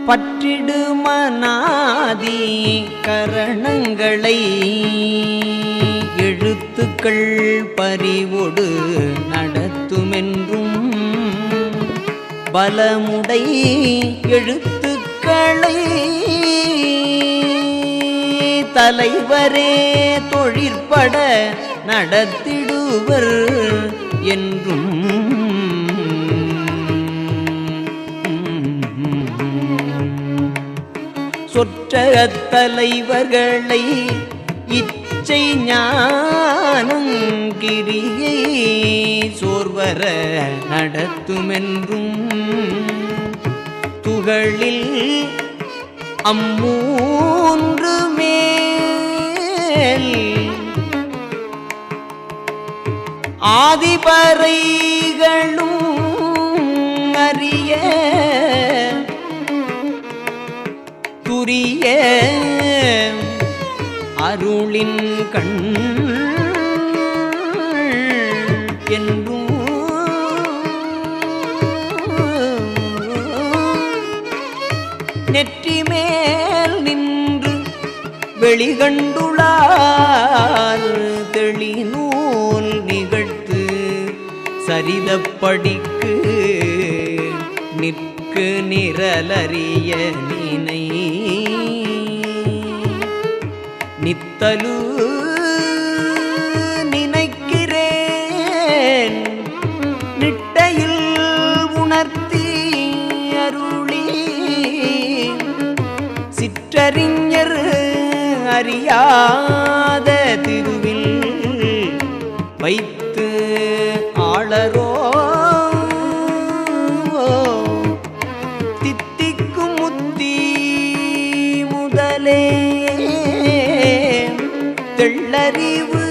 பற்றிடுமனாதி கரணங்களை எழுத்துக்கள் பறிவொடு நடத்துமென்றும் பலமுடை எழுத்துக்களை தலைவரே தொழிற்பட நடத்திடுவர் என்றும் சொற்ற தலைவர்களை இச்சை ஞானங்கிரியை சோர்வர நடத்துமென்றும் துகளில் அம்மூன்று மேல் ஆதிபறைகளும் அறிய துரிய அருளின் கண் என்றும் நெற்றி மேல் நின்று வெளிகண்டுளார் தெளிநூல் நிகழ்த்து சரிதப்படிக்கு நிற்கு நிரலறிய நினை நித்தலு நினைக்கிறேன் நிட்டையில் உணர்த்தி அருளி சிற்றறிஞர் அறியாத திருவில் வைத்து ஆளரோ தித்திக்கும் முத்தி முதலே தெள்ளறிவு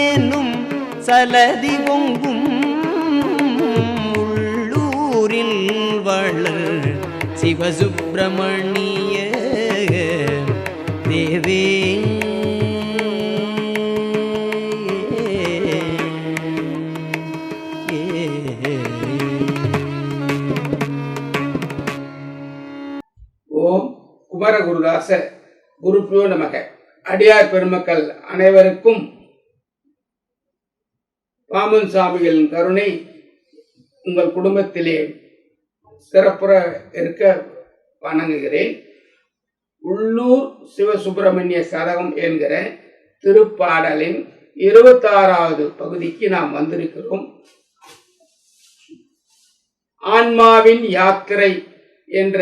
எனும் சலதி பொங்கும் உள்ளூரில் வளர் சிவசுப்பிரமணிய தேவே ஓம் குமரகுருதாச குருப்யோ நமக. அடியார் பெருமக்கள் அனைவருக்கும் பாமன் சாமிகளின் கருணை உங்கள் குடும்பத்திலே சிறப்புற இருக்க வணங்குகிறேன். உள்ளூர் சிவசுப்பிரமணிய சதகம் என்கிற திருப்பாடலின் 26வது பகுதிக்கு நாம் வந்திருக்கிறோம். ஆன்மாவின் யாத்திரை என்ற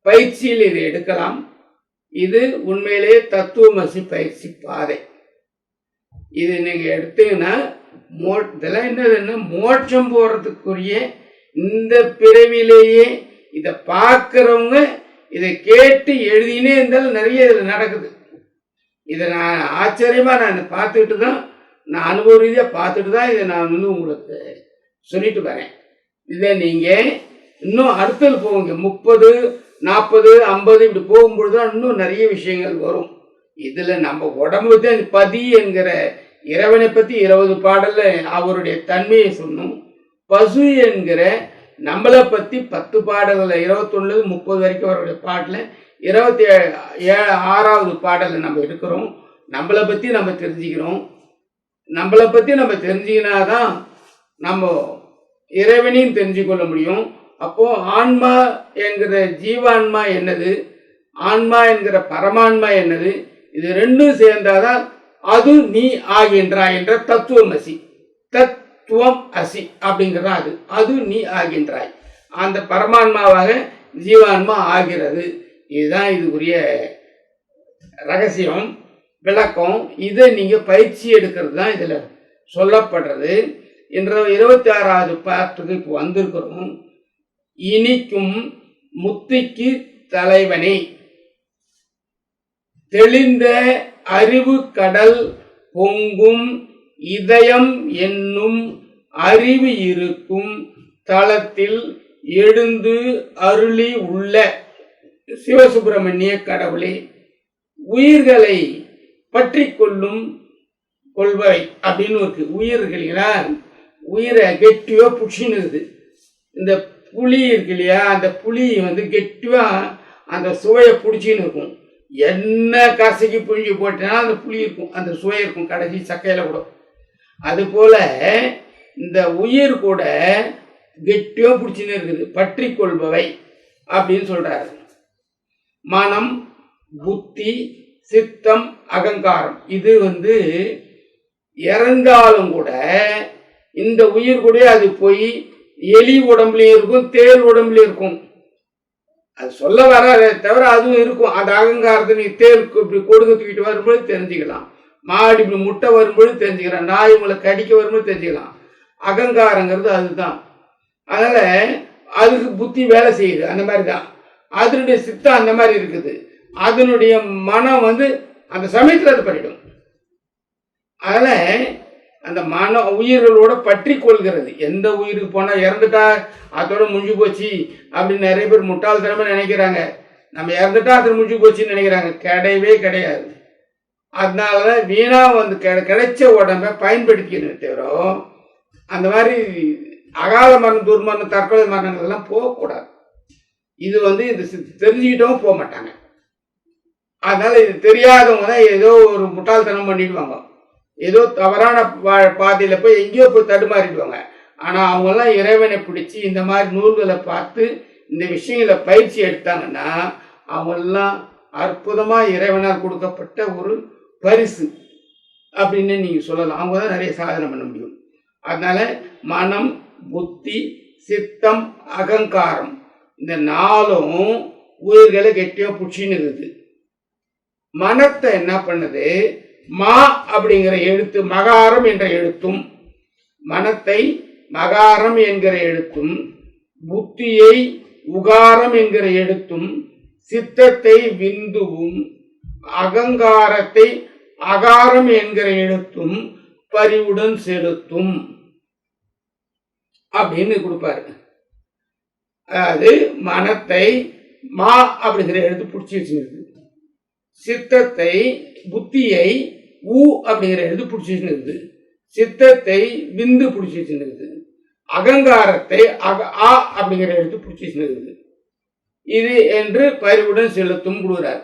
பயிற்சியில் இதை எடுக்கலாம். இது உண்மையிலே தத்துவமசி பயிற்சி பாதை. இது நீங்க எடுத்தீங்கன்னா இதெல்லாம் என்னதுன்னா மோட்சம் போறதுக்குரிய இந்த பிறவிலேயே இதை பார்க்கிறவங்க இதை கேட்டு எழுதினே இருந்தாலும் நிறைய இதில் நடக்குது. இதை நான் ஆச்சரியமா நான் பார்த்துக்கிட்டு தான், நான் அனுபவ ரீதியாக பார்த்துட்டு தான் இதை நான் உங்களுக்கு சொல்லிட்டு வரேன். இதை நீங்க இன்னும் அடுத்தது போங்க, 30, 40, 50 இப்படி போகும்பொழுது தான் இன்னும் நிறைய விஷயங்கள் வரும். இதுல நம்ம உடம்பு தான் பதி என்கிற இறைவனை பத்தி 20 பாடல்ல அவருடைய தன்மையை சொன்னோம். பசு என்கிற நம்மளை பத்தி 10 பாடல்கள் 21 30 வரைக்கும் அவருடைய பாடல 26வது பாடல்ல நம்ம இருக்கிறோம். நம்மளை பத்தி நம்ம தெரிஞ்சுக்கிறோம். நம்மளை பத்தி நம்ம தெரிஞ்சுக்கினாதான் நம்ம இறைவனையும் தெரிஞ்சு கொள்ள முடியும். அப்போ ஆன்மா என்கிற ஜீவான்மா என்னது, ஆன்மா என்கிற பரமான்மா என்னது, இது ரெண்டும் சேர்ந்தாதான் அது நீ ஆகின்றாய் என்ற தத்துவமசி. தத்துவம் அசி அப்படிங்கிறதா அது நீ ஆகின்றாய், அந்த பரமான்மாவாக ஜீவான்மா ஆகிறது. இதுதான் இதுக்குரிய ரகசியம், விளக்கம். இதை நீங்க பயிற்சி எடுக்கிறது தான் இதுல சொல்லப்படுறது. என்ற 26வது பாட்டுக்கு இப்போ வந்திருக்கிறோம். இனிக்கும் முத்திக்கு தலைவனே, தெளிந்த அறிவு கடல் பொங்கும் இதயம் என்னும் அறிவு இருக்கும் தளத்தில் எழுந்து அருளி உள்ள சிவசுப்பிரமணிய கடவுளே, உயிர்களை பற்றி கொள்பவை அப்படின்னு இருக்கு. உயிர்களா உயிரை கெட்டியோ புடிச்சுன்னு, இந்த புளி இருக்கு இல்லையா, அந்த புளி வந்து கெட்டியா அந்த சுவையை பிடிச்சின்னு இருக்கும். என்ன கசக்கி புழிஞ்சு போட்டேன்னா அந்த புளி இருக்கும், அந்த சுவை இருக்கும் கடைசி சக்கையில கூட. அது போல இந்த உயிர் கூட கெட்டியோ பிடிச்சின்னு இருக்குது, பற்றி கொள்பவை அப்படின்னு சொல்றாரு. மனம், புத்தி, சித்தம், அகங்காரம் இது வந்து இறந்தாலும் கூட இந்த உயிர் கூட அது போய் எலி உடம்புலயும் இருக்கும், தேல் உடம்புலயும் இருக்கும். அது சொல்ல வராதே தவிர அதுவும் இருக்கும். அந்த அகங்காரத்தை நீ தேலுக்கு இப்படி கொடுக்க தூக்கிட்டு வரும்போது தெரிஞ்சுக்கலாம், மாடி இப்படி முட்டை வரும்போது தெரிஞ்சுக்கலாம், நாய் உங்களை கடிக்க வரும்போது தெரிஞ்சுக்கலாம். அகங்காரங்கிறது அதுதான். அதனால அதுக்கு புத்தி வேலை செய்யுது, அந்த மாதிரி தான். அதனுடைய சித்தம் அந்த மாதிரி இருக்குது. அதனுடைய மனம் வந்து அந்த சமயத்தில் அது பண்ணிடும். அதனால அந்த மன உயிர்களோட பற்றி கொள்கிறது. எந்த உயிருக்கு போனால் இறந்துட்டா அதோட முடிஞ்சு போச்சு அப்படின்னு நிறைய பேர் முட்டாள்தனமா நினைக்கிறாங்க. நம்ம இறந்துட்டா அது முடிஞ்சு போச்சுன்னு நினைக்கிறாங்க. கிடையவே கிடையாது. அதனாலதான் வீணா வந்து கிடைச்ச உடம்ப பயன்படுத்திக்கணும் தவிர அந்த மாதிரி அகால மரணம், துர்மரணம், தற்கொலை மரணங்கள் எல்லாம் போகக்கூடாது. இது வந்து இது தெரிஞ்சுக்கிட்டவும் போக மாட்டாங்க. அதனால இது தெரியாதவங்க தான் ஏதோ ஒரு முட்டாள்தனம் பண்ணிடுவாங்க, ஏதோ தவறான பாதையில போய் எங்கேயோ போய் தடுமாறிடுவாங்க. ஆனா அவங்கெல்லாம் இறைவனை பிடிச்சி இந்த மாதிரி நூல்களை பார்த்து இந்த விஷயங்களை பயிற்சி எடுத்தாங்கன்னா அவங்கெல்லாம் அற்புதமா இறைவனால் கொடுக்கப்பட்ட ஒரு பரிசு அப்படின்னு நீங்க சொல்லலாம். அவங்க தான் நிறைய சாதனை பண்ண முடியும். அதனால மனம், புத்தி, சித்தம், அகங்காரம் இந்த நாளும் உயிர்களை கெட்டியா புடிச்சின்னு இருக்குது. மனத்தை என்ன பண்ணுது, மா அப்படிங்கிற எழுத்து, மகாரம் என்ற எழுத்தும், மனத்தை மகாரம் என்கிற எழுத்தும், புத்தியை உகாரம் என்கிற எழுத்தும், சித்தத்தை விந்துவும், அகங்காரத்தை அகாரம் என்கிற எழுத்தும் பரிவுடன் செலுத்தும் அப்படின்னு கொடுப்பாரு. அதாவது மனத்தை மா அப்படிங்கிற எழுத்து பிடிச்சி வச்சுருக்கு, சித்தத்தை புத்தியை ஊ அப்படிங்கிற எழுத்து பிடிச்சி வச்சுருக்குது, சித்தத்தை விந்து பிடிச்சி வச்சுருக்குது, அகங்காரத்தை ஆ அப்படிங்கிற எழுத்து பிடிச்சி வச்சுருக்குது. இது என்று பரிவுடன் செலுத்தும் கொடுக்குறார்.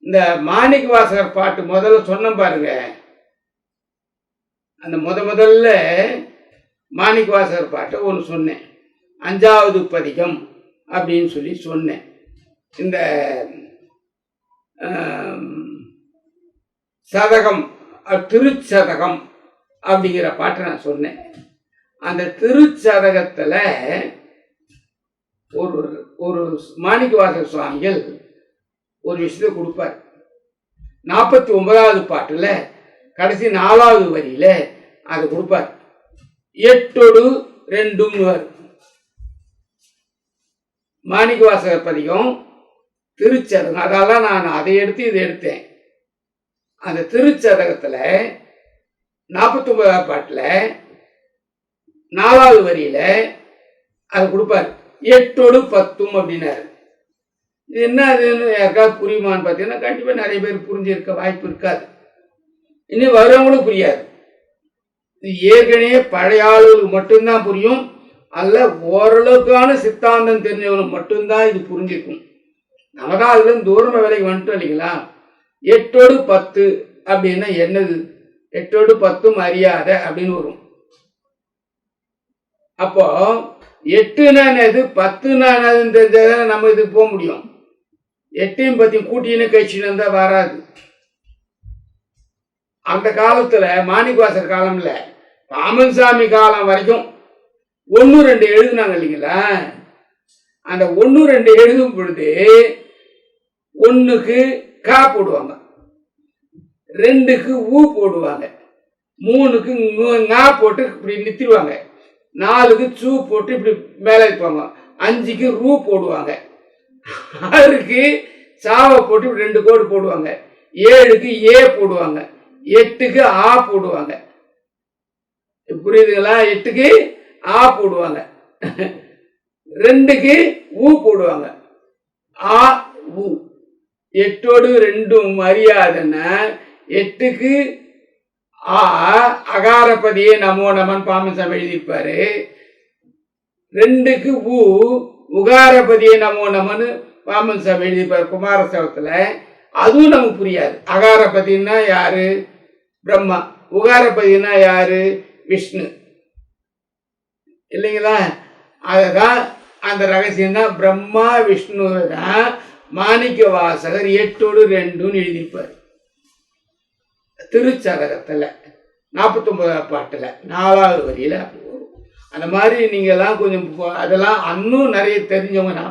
இந்த மாணிக்க வாசகர் பாட்டு முதல்ல சொன்ன பாருங்க, அந்த முதல்ல மாணிக்க வாசகர் பாட்டை ஒன்று சொன்னேன், 5வது பதிகம் அப்படின்னு சொல்லி சொன்னேன். இந்த சதகம், திருச்சதகம் அப்படிங்கிற பாட்டை நான் சொன்னேன். அந்த திருச்சதகத்துல ஒரு ஒரு மாணிக்கவாசகர் சுவாமிகள் ஒரு விஷயத்தை கொடுப்பார். 49வது பாட்டுல கடைசி 4வது வரியில அது கொடுப்பார். 8 2 மாணிக்கவாசகர் பதிகம் திருச்சதகம். அதெல்லாம் நான் அதை எடுத்து இதை எடுத்தேன். அந்த திருச்சதகத்துல 49வது பாட்டுல 4வது வரியில அது கொடுப்பாரு, 8 10 அப்படின்னாரு. இது என்ன அதுன்னு யாருக்காவது புரியுமான்னு பார்த்தீங்கன்னா கண்டிப்பா நிறைய பேர் புரிஞ்சிருக்க வாய்ப்பு இருக்காது, இன்னும் வரவங்களும் புரியாது. இது ஏற்கனவே பழைய ஆளுகளுக்கு மட்டும்தான் புரியும், அல்ல ஓரளவுக்கான சித்தாந்தம் தெரிஞ்சவங்களுக்கு மட்டும்தான் இது புரிஞ்சிருக்கும். நம்ம தான் அதுல தூரமா வேலைக்கு வந்துட்டோம் இல்லைங்களா. 8 10 அப்படின்னா என்னது, 8 10 அறியாத அப்படின்னு வரும். அப்போ 8னா என்னது, 10னா என்னதுன்னு தெரிஞ்சாதான் நம்ம இதுக்கு போக முடியும். 8யும் 10யும் கூட்டின்னு கழிச்சுன்னு இருந்தா வராது. அந்த காலத்துல மாணிக்கவாசகர் காலம்ல பாமன் சாமி காலம் வரைக்கும் 1 2 எழுதுனாங்க இல்லைங்களா. அந்த 1 2 எழுதும் பொழுது 1க்கு கா போடுவாங்க, 2க்கு ஊ போடுவாங்க, 3க்கு ngா போட்டு இப்படி நிறுத்திடுவாங்க, 4க்கு சூ போட்டு இப்படி மேலே வைப்பாங்க, 5க்கு ரூ போடுவாங்க, 6க்கு சாவை போட்டு இப்படி 2 கோடு போடுவாங்க, 7க்கு ஏ போடுவாங்க, 8க்கு ஆ போடுவாங்க. புரியுதுங்களா? 8க்கு ஆ போடுவாங்க, 2க்கு ஊ போடுவாங்க, ஆ ஊ. 8 2 அறியாதன்னா 8க்கு ஆ அகாரப்பதியே நமோ நமன் பாமன் சாமி எழுதியிருப்பாரு, 2க்கு உகாரபதியை நமோ நமன்னு வாமன் சாமி எழுதிப்பார் குமாரசவத்துல. அதுவும் நமக்கு புரியாது. அகாரபதினா யாரு? பிரம்மா. உகாரபதினா யாரு? விஷ்ணு. இல்லைங்களா? அதுதான் அந்த ரகசியம் தான். பிரம்மா விஷ்ணு தான் மாணிக்க வாசகர் 8:2 எழுதியிருப்பார் திருச்சதகத்துல 49ஆம் பாட்டுல 4வது வரியில. அந்த மாதிரி நீங்கெல்லாம் கொஞ்சம் அதெல்லாம் இன்னும் நிறைய தெரிஞ்சவங்க.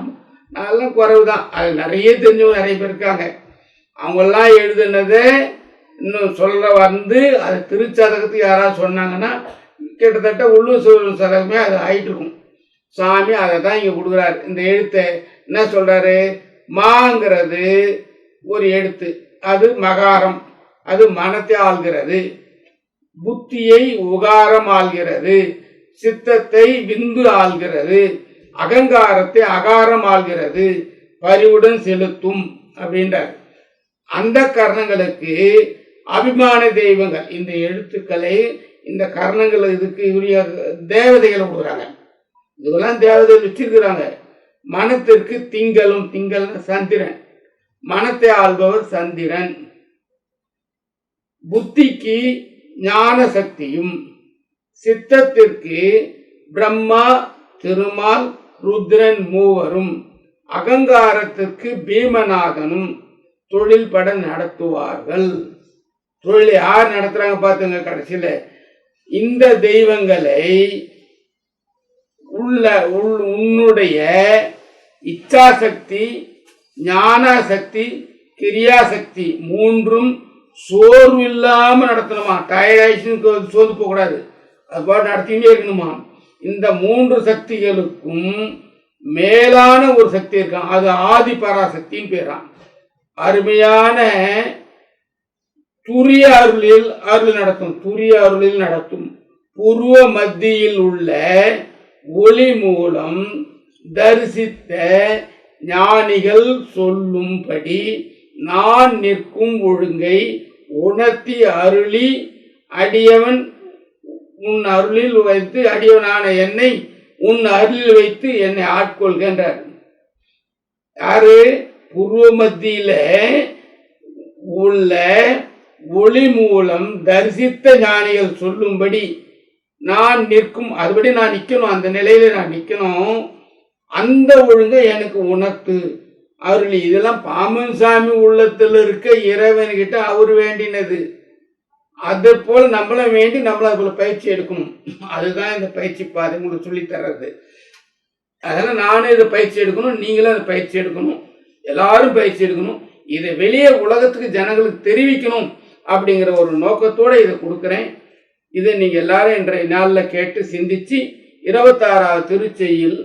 நான்லாம் குறைவு தான். அது நிறைய தெரிஞ்சவங்க நிறைய பேர் இருக்காங்க. அவங்கெல்லாம் எழுதுனதை இன்னும் சொல்ல வந்து அது திருச்சதகத்துக்கு யாராவது சொன்னாங்கன்னா கிட்டத்தட்ட உள்ளூர் சதகமே அது ஆயிட்டு இருக்கும். சாமி அதை தான் இங்கே கொடுக்குறாரு. இந்த எழுத்தை என்ன சொல்றாரு? மாங்கிறது ஒரு எழுத்து, அது மகாரம், அது மனத்தை ஆள்கிறது. புத்தியை உகாரம் ஆள்கிறது. சித்தத்தை விந்து ஆள்கிறது. அகங்காரத்தை அகாரம் ஆள்கிறது. பரிவுடன் செலுத்தும் அப்படின்றார். அந்த கர்ணங்களுக்கு அபிமான தெய்வங்கள் இந்த எழுத்துக்களை, இந்த கர்ணங்கள் இதுக்கு உரிய தேவதைகளை கொடுக்குறாங்க. இதெல்லாம் தேவதைகள் வச்சிருக்கிறாங்க. மனத்திற்கு திங்களும், திங்கள் சந்திரன், மனத்தை ஆள்பவர் சந்திரன். புத்திக்கு ஞான சக்தியும், சித்தத்திற்கு பிரம்மா, திருமால், ருத்ரன் மூவரும், அகங்காரத்திற்கு பீமநாதனும் தொழில் பட நடத்துவார்கள். தொழிலை யார் நடத்துறாங்க பார்த்துங்க. கடைசியில இந்த தெய்வங்களை உன்னுடைய இச்சாசக்தி, ஞானசக்தி, கிரியாசக்தி மூன்றும் சோர்வு இல்லாம நடத்தணுமா. டயர்ட் ஆயிடுச்சுன்னு சோர்ந்து போகக்கூடாது. அது பாட்டு நடத்திக்கிட்டே இருக்கணுமா. இந்த 3 சக்திகளுக்கும் மேலான ஒரு சக்தி இருக்கான். அது ஆதி பராசக்தின்னு பேரான். அருமையான துரிய அருள் நடத்தும். துரிய அருளில் நடத்தும். பூர்வ மத்தியில் உள்ள ஒளி மூலம் தரிசித்த ஞானிகள் சொல்லும்படி நான் நிற்கும் ஒழுங்கை உணர்த்தி அருளி அடியவன் உன் அருளில் வைத்து, அடியவனான என்னை உன் அருளில் வைத்து என்னை ஆட்கொள்கின்றார். யாரு? பூர்வ மத்தியில உள்ள ஒளி மூலம் தரிசித்த ஞானிகள் சொல்லும்படி நான் நிற்கும், அதுபடி நான் நிற்கணும். அந்த நிலையில நான் நிற்கணும். அந்த ஒழுங்கை எனக்கு உணர்த்து அருளி. இதெல்லாம் பாமன் சாமி உள்ளத்தில் இருக்க இறைவன்கிட்ட அவர் வேண்டினது. அதை போல நம்மளும் வேண்டி நம்மளும் அது போல பயிற்சி எடுக்கணும். அதுதான் இந்த பயிற்சி பாதை உங்களுக்கு சொல்லி தர்றது. அதெல்லாம் நானும் இதை பயிற்சி எடுக்கணும், நீங்களும் அதை பயிற்சி எடுக்கணும், எல்லாரும் பயிற்சி எடுக்கணும். இதை வெளியே உலகத்துக்கு ஜனங்களுக்கு தெரிவிக்கணும் அப்படிங்கிற ஒரு நோக்கத்தோடு இதை கொடுக்குறேன். இதை நீங்கள் எல்லாரும் இன்றைய நாளில் கேட்டு சிந்திச்சு 26வது திருச்செய்தியில்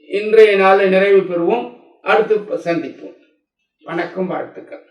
இன்றைய நாளில் நிறைவு பெறுவோம். அடுத்து சந்திப்போம். வணக்கம், வாழ்த்துக்கள்.